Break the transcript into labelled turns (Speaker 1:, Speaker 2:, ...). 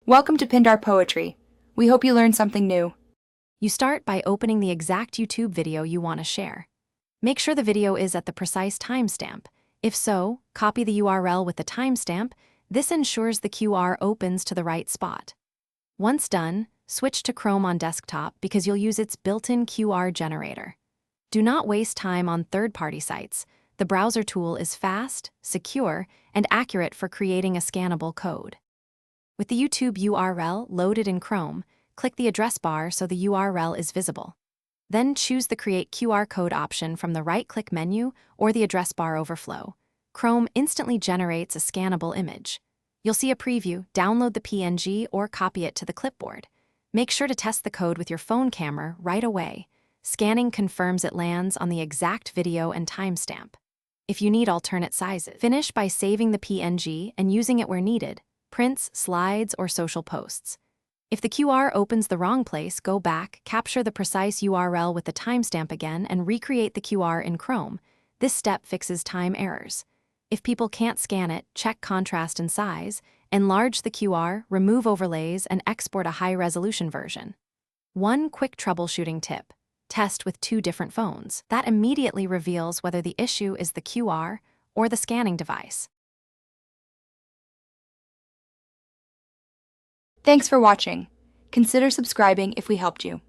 Speaker 1: Welcome to Pindar Poetry. We hope you learned something new.
Speaker 2: You start by opening the exact YouTube video you want to share. Make sure the video is at the precise timestamp. If so, copy the URL with the timestamp. This ensures the QR opens to the right spot. Once done, switch to Chrome on desktop because you'll use its built-in QR generator. Do not waste time on third-party sites. The browser tool is fast, secure, and accurate for creating a scannable code. With the YouTube URL loaded in Chrome, click the address bar so the URL is visible. Then choose the Create QR Code option from the right-click menu or the address bar overflow. Chrome instantly generates a scannable image. You'll see a preview, download the PNG or copy it to the clipboard. Make sure to test the code with your phone camera right away. Scanning confirms it lands on the exact video and timestamp. If you need alternate sizes, finish by saving the PNG and using it where needed, prints, slides, or social posts. If the QR opens the wrong place, go back, capture the precise URL with the timestamp again, and recreate the QR in Chrome. This step fixes time errors. If people can't scan it, check contrast and size, enlarge the QR, remove overlays, and export a high-resolution version. One quick troubleshooting tip: test with 2 different phones. That immediately reveals whether the issue is the QR or the scanning device.
Speaker 1: Thanks for watching. Consider subscribing if we helped you.